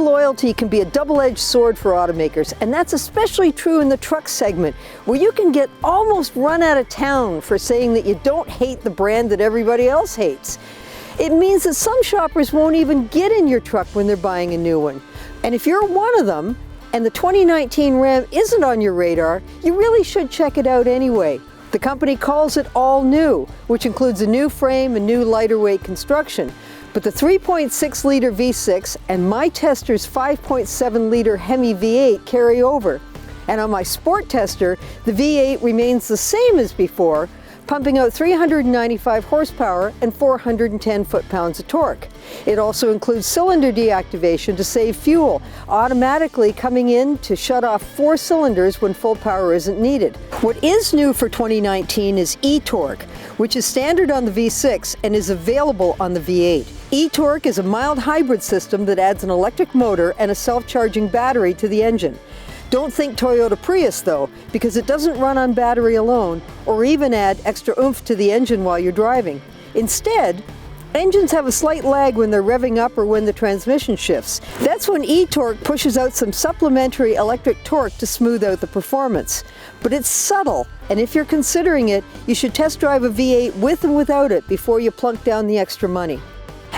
loyalty can be a double-edged sword for automakers, and that's especially true in the truck segment, where you can get almost run out of town for saying that you don't hate the brand that everybody else hates. It means that some shoppers won't even get in your truck when they're buying a new one. And if you're one of them, and the 2019 Ram isn't on your radar, you really should check it out anyway. The company calls it all new, which includes a new frame and new lighter weight construction. But the 3.6-liter V6 and my tester's 5.7-liter Hemi V8 carry over. And on my Sport tester, the V8 remains the same as before, pumping out 395 horsepower and 410 foot-pounds of torque. It also includes cylinder deactivation to save fuel, automatically coming in to shut off 4 cylinders when full power isn't needed. What is new for 2019 is e-torque, which is standard on the V6 and is available on the V8. E-torque is a mild hybrid system that adds an electric motor and a self-charging battery to the engine. Don't think Toyota Prius though, because it doesn't run on battery alone or even add extra oomph to the engine while you're driving. Instead, engines have a slight lag when they're revving up or when the transmission shifts. That's when e-torque pushes out some supplementary electric torque to smooth out the performance. But it's subtle, and if you're considering it, you should test drive a V8 with and without it before you plunk down the extra money.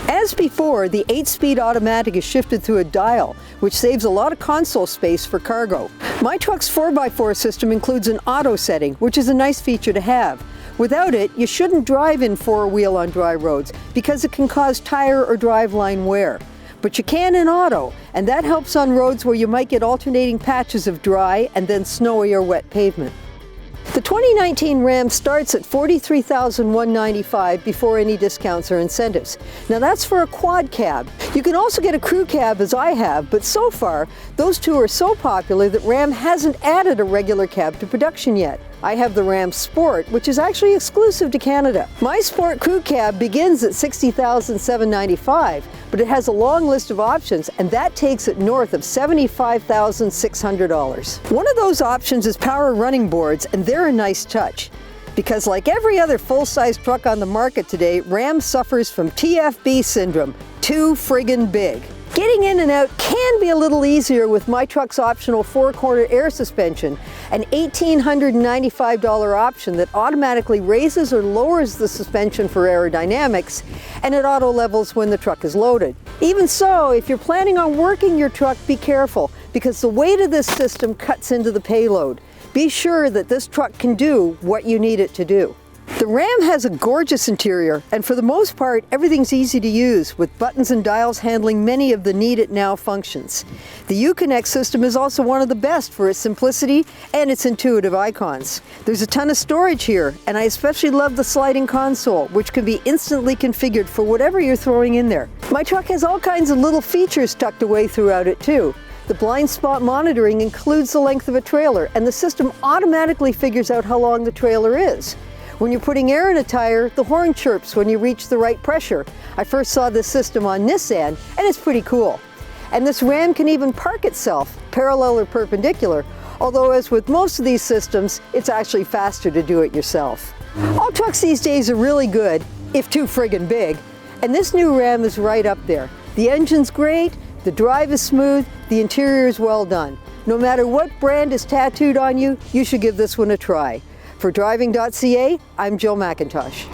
As before, the 8-speed automatic is shifted through a dial, which saves a lot of console space for cargo. My truck's 4x4 system includes an auto setting, which is a nice feature to have. Without it, you shouldn't drive in 4-wheel on dry roads because it can cause tire or driveline wear. But you can in auto, and that helps on roads where you might get alternating patches of dry and then snowy or wet pavement. The 2019 Ram starts at $43,195 before any discounts or incentives. Now that's for a quad cab. You can also get a crew cab as I have, but so far, those two are so popular that Ram hasn't added a regular cab to production yet. I have the Ram Sport, which is actually exclusive to Canada. My Sport crew cab begins at $60,795, but it has a long list of options, and that takes it north of $75,600. One of those options is power running boards, and they're a nice touch. Because like every other full-size truck on the market today, Ram suffers from TFB syndrome, too friggin' big. Getting in and out can be a little easier with my truck's optional 4-corner air suspension, an $1,895 option that automatically raises or lowers the suspension for aerodynamics, and it auto levels when the truck is loaded. Even so, if you're planning on working your truck, be careful, because the weight of this system cuts into the payload. Be sure that this truck can do what you need it to do. The Ram has a gorgeous interior, and for the most part, everything's easy to use, with buttons and dials handling many of the Need It Now functions. The Uconnect system is also one of the best for its simplicity and its intuitive icons. There's a ton of storage here, and I especially love the sliding console, which can be instantly configured for whatever you're throwing in there. My truck has all kinds of little features tucked away throughout it too. The blind spot monitoring includes the length of a trailer, and the system automatically figures out how long the trailer is. When you're putting air in a tire, the horn chirps when you reach the right pressure. I first saw this system on Nissan, and it's pretty cool. And this Ram can even park itself, parallel or perpendicular, although as with most of these systems, it's actually faster to do it yourself. All trucks these days are really good, if too friggin' big, and this new Ram is right up there. The engine's great, the drive is smooth, the interior is well done. No matter what brand is tattooed on you, you should give this one a try. For Driving.ca, I'm Jill McIntosh.